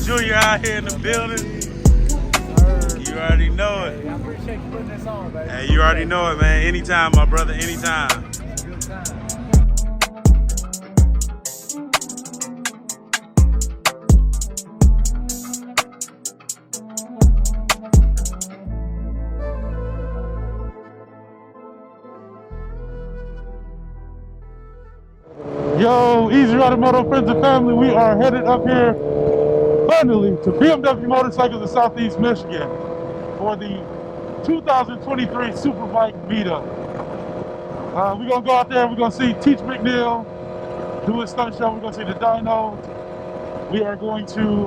Jr. out here in the building. You already know it. I appreciate you putting this on, baby. Hey, you already know it, man. Anytime, my brother, anytime. Good time. Yo, Easy Rider Moto friends and family, we are headed up here finally to BMW Motorcycles in Southeast Michigan for the 2023 Superbike meetup. We're gonna go out there, we're gonna see Teach McNeil do his stunt show, we're gonna see the Dyno. We are going to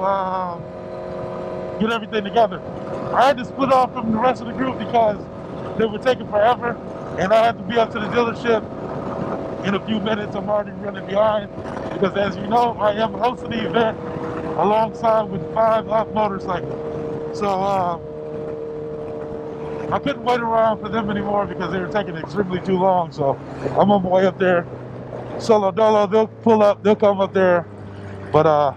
get everything together. I had to split off from the rest of the group because they were taking forever and I had to be up to the dealership in a few minutes. I'm already running behind because, as you know, I am hosting the event alongside with 5 Up Motorcycles. So I couldn't wait around for them anymore because they were taking extremely too long. So I'm on my way up there. Solo dolo, they'll pull up, they'll come up there. But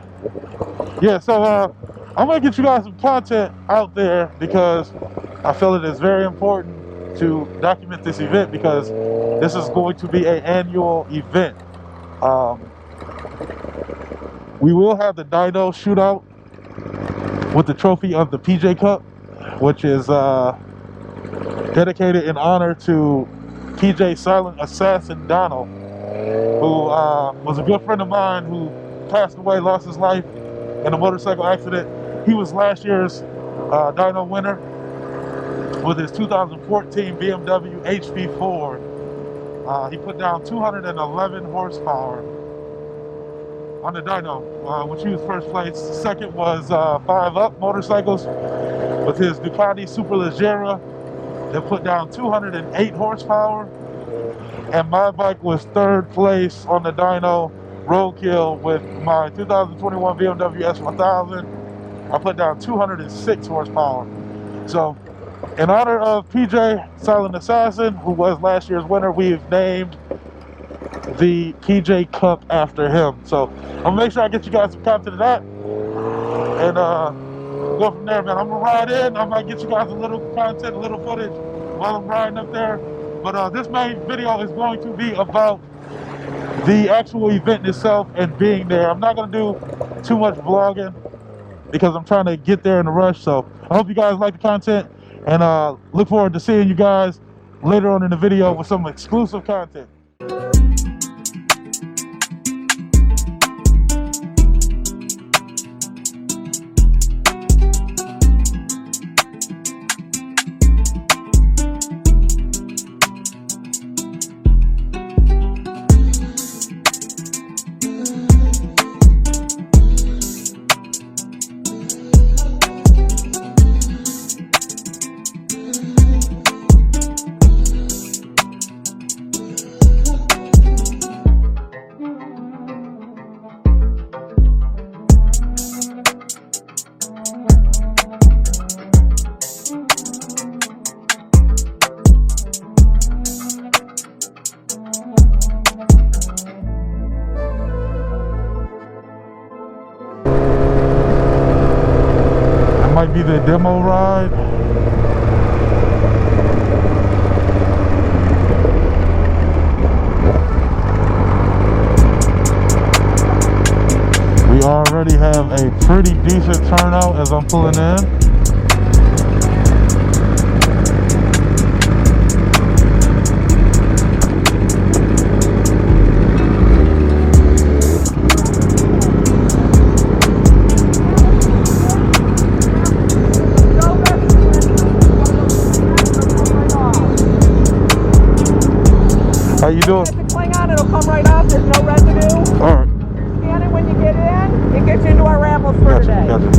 yeah, so I'm gonna get you guys some content out there because I feel it is very important to document this event because this is going to be an annual event. We will have the Dyno shootout with the trophy of the PJ Cup, which is dedicated in honor to PJ Silent Assassin Dyno, who was a good friend of mine who passed away, lost his life in a motorcycle accident. He was last year's Dyno winner with his 2014 BMW HV4. He put down 211 horsepower on the Dyno, which he was first place. Second was 5 Up Motorcycles with his Ducati Superleggera that put down 208 horsepower. And my bike was third place on the Dyno Roadkill with my 2021 BMW S1000. I put down 206 horsepower. So in honor of PJ Silent Assassin, who was last year's winner, we've named the PJ Cup after him. So I'm gonna make sure I get you guys some content of that and go from there, man. I'm gonna ride in. I might get you guys a little content, a little footage while I'm riding up there. But this main video is going to be about the actual event itself and being there. I'm not gonna do too much vlogging because I'm trying to get there in a rush. So I hope you guys like the content and look forward to seeing you guys later on in the video with some exclusive content. Be the demo ride. We already have a pretty decent turnout as I'm pulling in. How you doing? Get the cling on, it'll come right off, there's no residue. Alright. Scan it when you get in, it gets you into our rambles for today. Gotcha.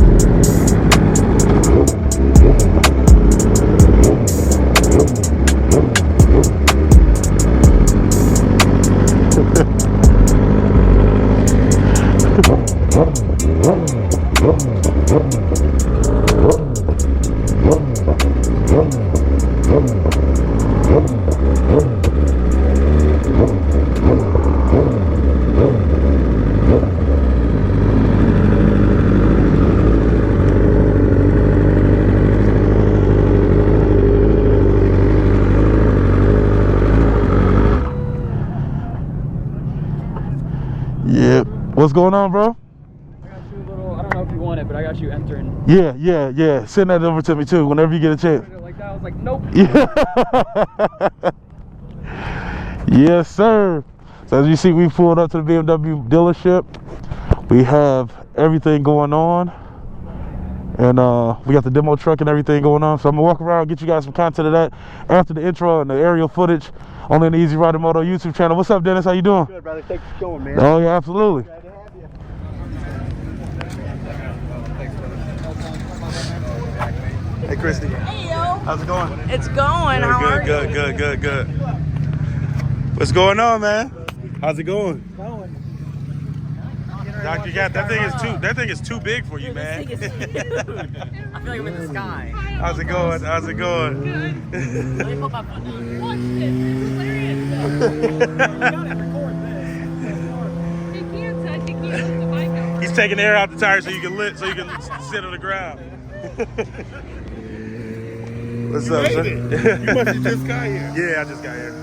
Yep. What's going on, bro? I got you a little, I don't know if you want it, but I got you entering. Yeah. Send that over to me too whenever you get a chance. Like that, I was like, nope. Yeah. Yes, sir. So as you see, we pulled up to the BMW dealership. We have everything going on. And we got the demo truck and everything going on. So I'm gonna walk around, get you guys some content of that after the intro and the aerial footage on the Easy Rider Moto YouTube channel. What's up, Dennis? How you doing? Good, brother. Thanks for showing, man. Oh yeah, absolutely. Glad to have you. Hey, Christy. Hey, yo. How's it going? It's going. How are you? Good. What's going on, man? How's it going? Dr. Gat, that thing is too big for you, man. This thing is huge. I feel like I'm in the sky. How's it going? Let me put my foot down. Watch this. It's hilarious. He's taking air out the tire so you can sit on the ground. What's up, sir? You must have just got here. Yeah, I just got here.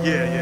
Yeah.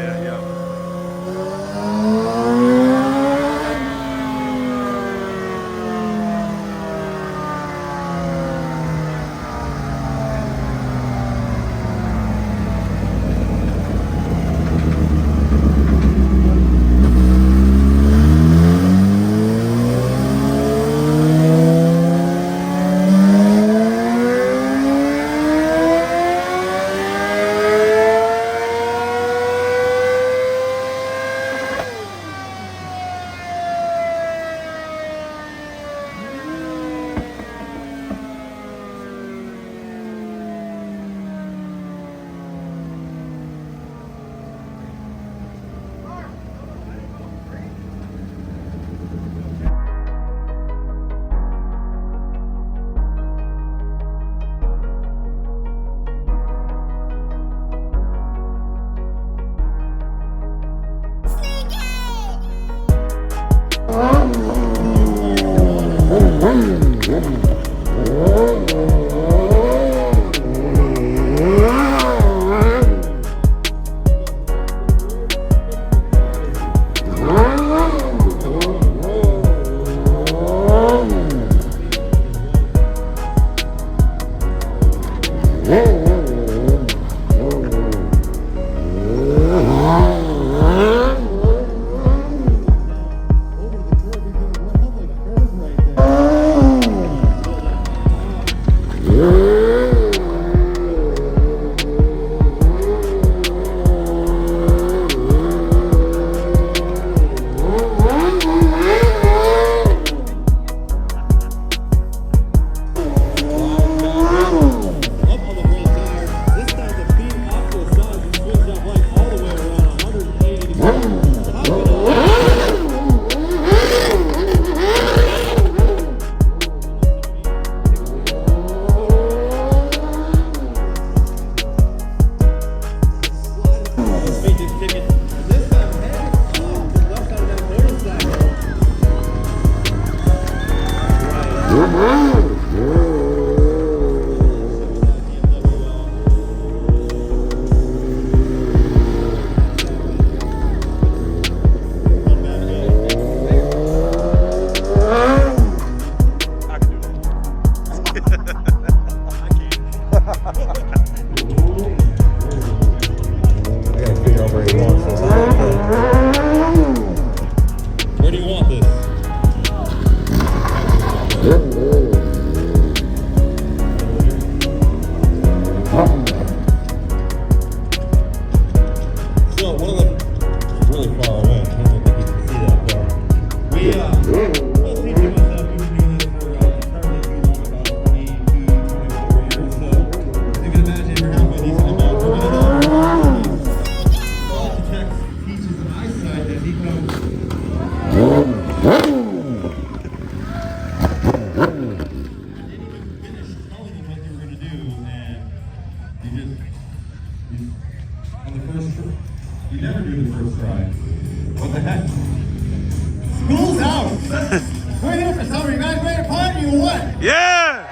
Yeah!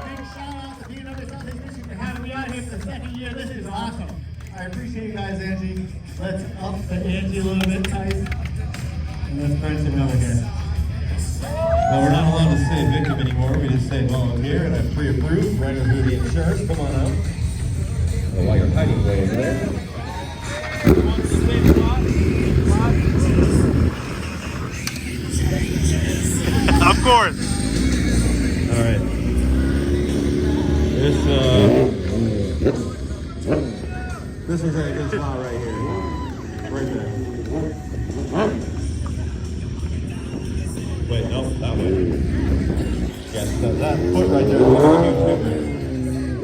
Big shout out to Dyno Southeast Michigan for having me out here for the second year. This is awesome. I appreciate you guys, Angie. Let's up the Angie a little bit, guys. And let's burn some over here. Well, we're not allowed to say victim anymore. We just say volunteer, and I'm pre-approved. Right over the insurance. Come on out. Well, while you're hiding way over there. Of course. All right. This is a good spot right here. Right there. Wait, no, that way. Yes, that foot right there.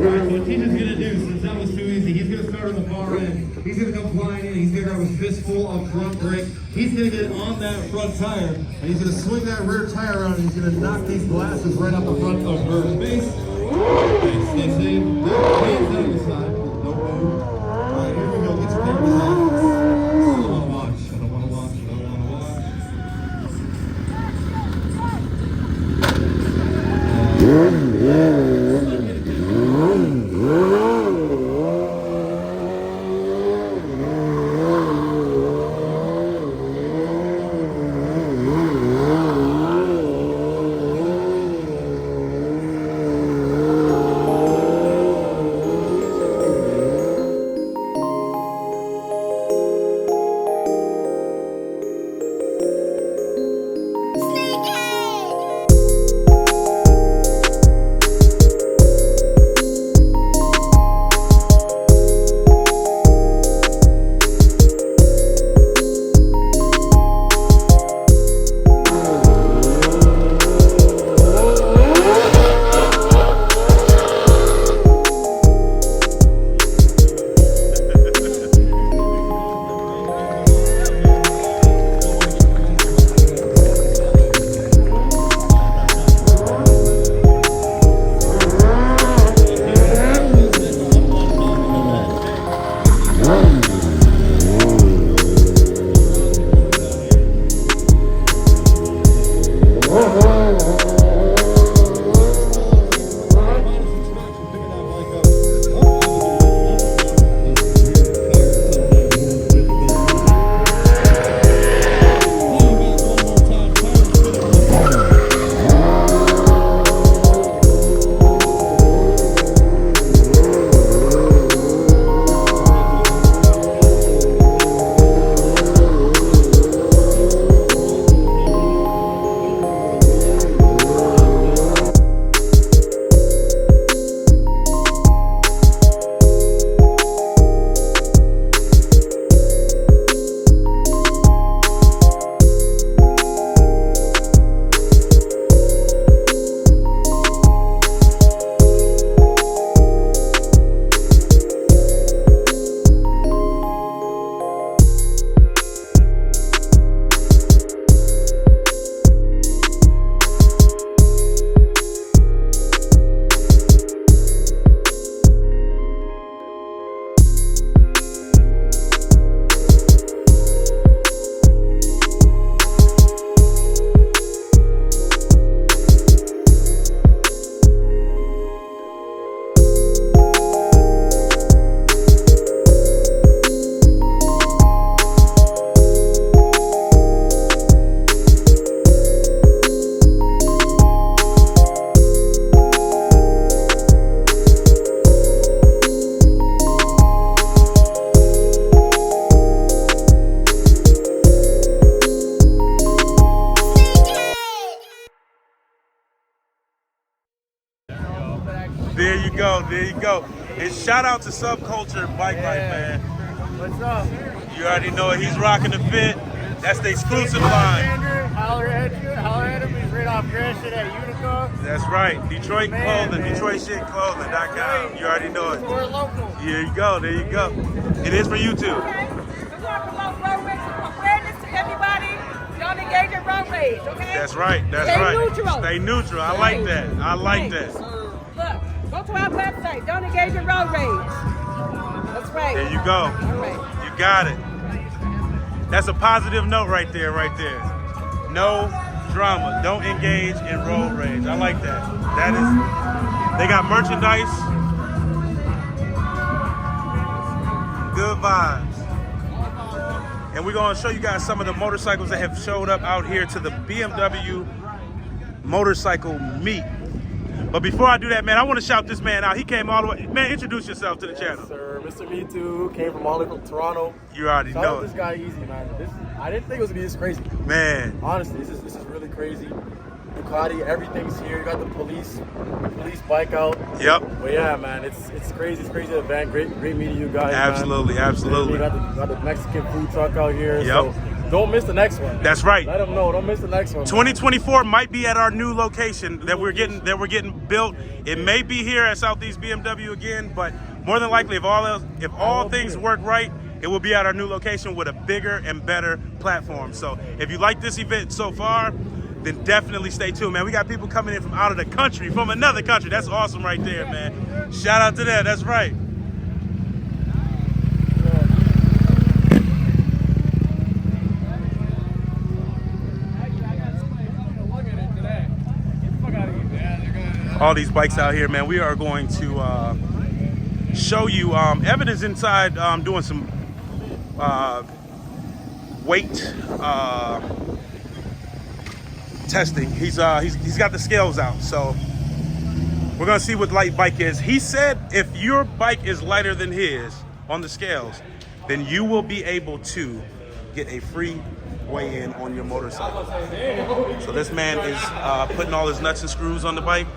Alright, so what Tina's gonna do, since that was too easy, he's gonna start on the far end. He's gonna come flying in, he's gonna grab a fistful of front brake. He's gonna get on that front tire, and he's gonna swing that rear tire around, and he's gonna knock these glasses right out the front of her face. Okay, stay safe. Good. Hands down the side. No move. Alright, here we go. Get your camera back. I don't wanna watch. I don't wanna watch. I don't wanna watch. There you go, there you go. And shout out to Subculture Bike Life, man. What's up? You already know it. He's rocking the fit. That's the exclusive line. Holler at him. He's right off Gresham at Utica. That's right. Detroit Clothing, DetroitShitClothing.com. You already know it. We're local. There you go, there you go. It is for YouTube. Okay? We want to promote road rage, awareness to everybody. Don't engage in road rage, okay? That's right, that's Stay right. neutral. Stay neutral. I like that. I like that. Look, go to our website. Don't engage in road rage. That's right. There you go. All right. You got it. That's a positive note right there, right there. No drama. Don't engage in road rage. I like that. That is, they got merchandise. Good vibes. And we're gonna show you guys some of the motorcycles that have showed up out here to the BMW motorcycle meet. But before I do that, man, I want to shout this man out. He came all the way. Man, introduce yourself to the channel. Sir, Mr. Me Too, came from all the way from Toronto. You already Shout know out it. this guy easy, man. I didn't think it was gonna be this crazy. Man. Honestly, this is really crazy. Ducati, everything's here. You got the police bike out. Yep. But yeah, man, it's crazy. It's crazy event. Great meeting you guys. Absolutely, man. absolutely. We got the Mexican food truck out here. Yep. So don't miss the next one. That's right. Let them know. Don't miss the next one. 2024 might be at our new location that we're getting built. It may be here at Southeast BMW again, but more than likely, if all things work right, it will be at our new location with a bigger and better platform. So if you like this event so far, then definitely stay tuned, man. We got people coming in from out of the country, from another country. That's awesome right there, man. Shout out to them. That's right. All these bikes out here, man. We are going to show you evidence inside doing some weight testing. He's got the scales out, so we're gonna see what light bike is. He said if your bike is lighter than his on the scales, then you will be able to get a free weigh-in on your motorcycle. So this man is putting all his nuts and screws on the bike,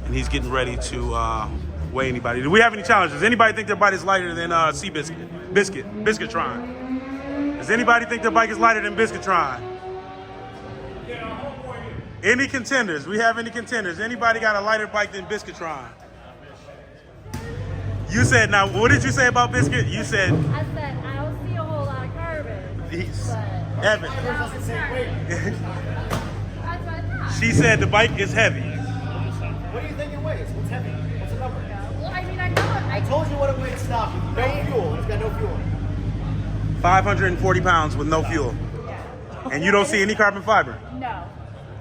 and he's getting ready to weigh anybody. Do we have any challenges? Does anybody think their bike is lighter than Biscuitron? Does anybody think their bike is lighter than Biscuitron? Any contenders? We have any contenders? Anybody got a lighter bike than Biscuitron? You said, now what did you say about Biscuit? You said, I said I don't see a whole lot of carbon. Evan. That's what I thought. She said the bike is heavy. What do you think it weighs? What's heavy? What's the number? Well, I mean, I know it. I told you what it weighs stock. No fuel. It's got no fuel. 540 pounds with no fuel. And you don't see any carbon fiber? No.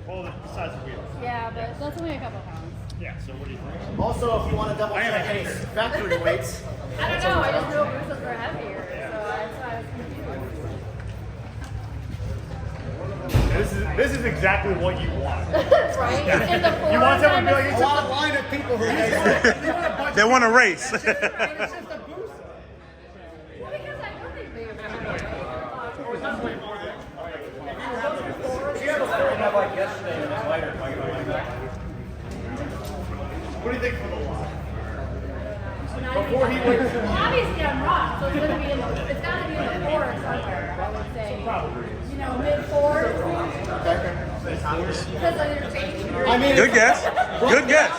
Well, besides the wheels. Yeah, but that's only a couple pounds. Yeah, so what do you think? Also, if you want to double check any factory weights. I don't know. I just know Bruce's were heavier, so that's why I was confused. This is exactly what you want. Right? In the You want someone to be like, it's it's a line of people who They want to race. It's just a boost. Well, because I know they big. What do you think for the lot? Before he went to Obviously, I'm wrong, so it's gonna be in the. It's gotta be in the fours somewhere. I would say. You know, mid fours. Because of your changing. I mean, Good guess. Good guess.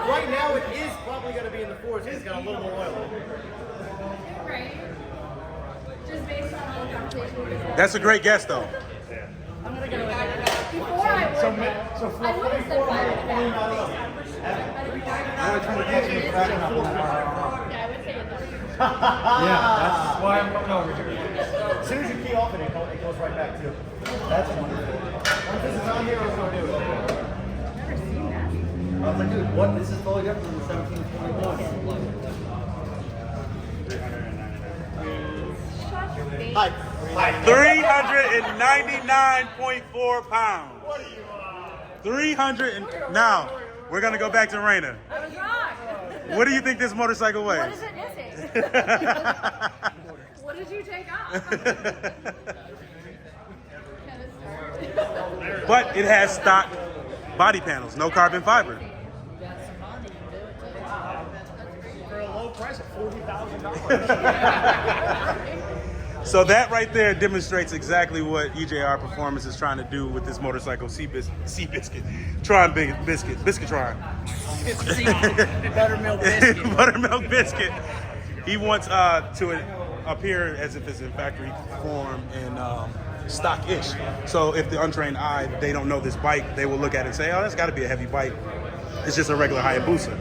right now it is probably going to be in the fours. It's got a little more oil. Right. Just based on all the conversation we had. That's a great guess, though. I'm gonna go with it. Before I would have, I would have said 5.5. Yeah, I would say it does. Yeah, that's why I'm coming over here. As soon as you key off it, it goes right back too. That's wonderful. Once this is on here, we're going to do it. I was like, dude, what? This is totally different than the 1721. Shut your face. Hi. 399.4 pounds. 300 and now we're gonna go back to Raina. I was wrong. What do you think this motorcycle weighs? What is it missing? What did you take off? But it has stock body panels, no carbon fiber. For a low price of $40,000. So that right there demonstrates exactly what EJR Performance is trying to do with this motorcycle, Biscuitron. Buttermilk biscuit. Buttermilk biscuit. He wants to appear as if it's in factory form and stock-ish. So if the untrained eye, they don't know this bike, they will look at it and say, oh, that's got to be a heavy bike. It's just a regular Hayabusa.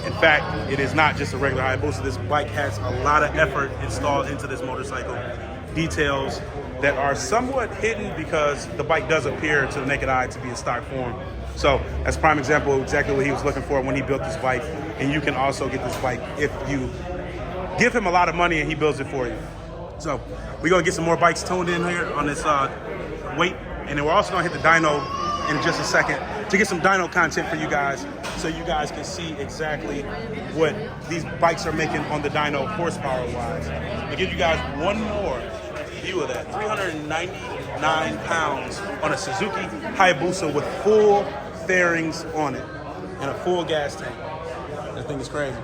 In fact, it is not just a regular Hayabusa. This bike has a lot of effort installed into this motorcycle. Details that are somewhat hidden because the bike does appear to the naked eye to be in stock form. So that's a prime example of exactly what he was looking for when he built this bike. And you can also get this bike if you give him a lot of money and he builds it for you. So we're gonna get some more bikes toned in here on this weight, and then we're also gonna hit the dyno in just a second to get some dyno content for you guys, so you guys can see exactly what these bikes are making on the dyno horsepower wise. To give you guys one more view of that, 399 pounds on a Suzuki Hayabusa with full fairings on it and a full gas tank. That thing is crazy.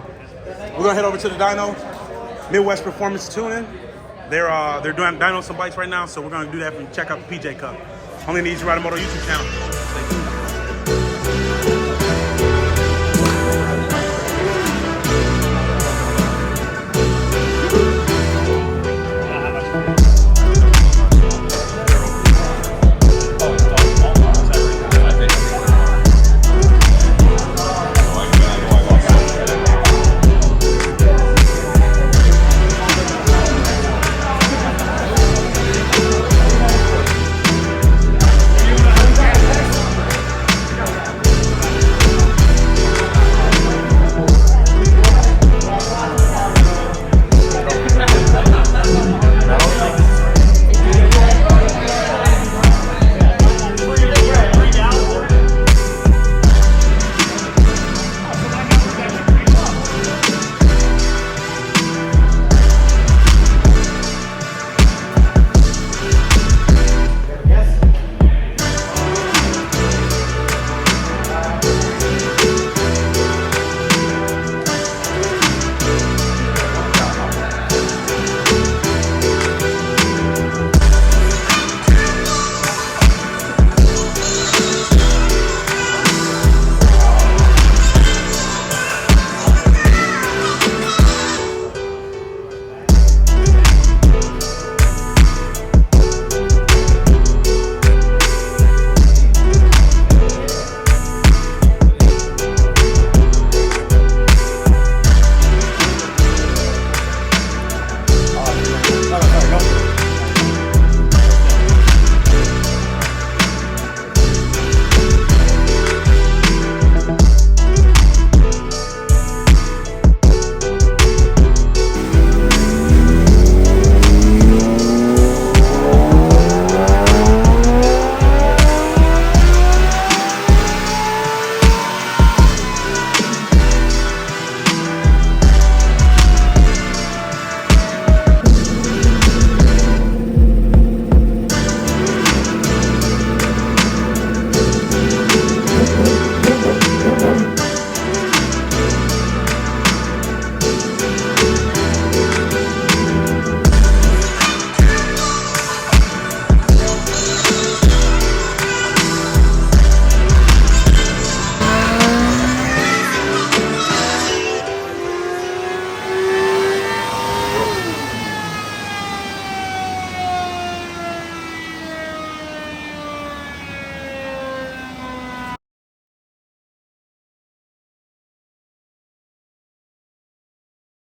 We're gonna head over to the dyno, Midwest Performance Tuning. They're doing dyno some bikes right now, so we're gonna do that and check out the PJ Cup. Only the Easy Rider Moto YouTube channel. Stay tuned.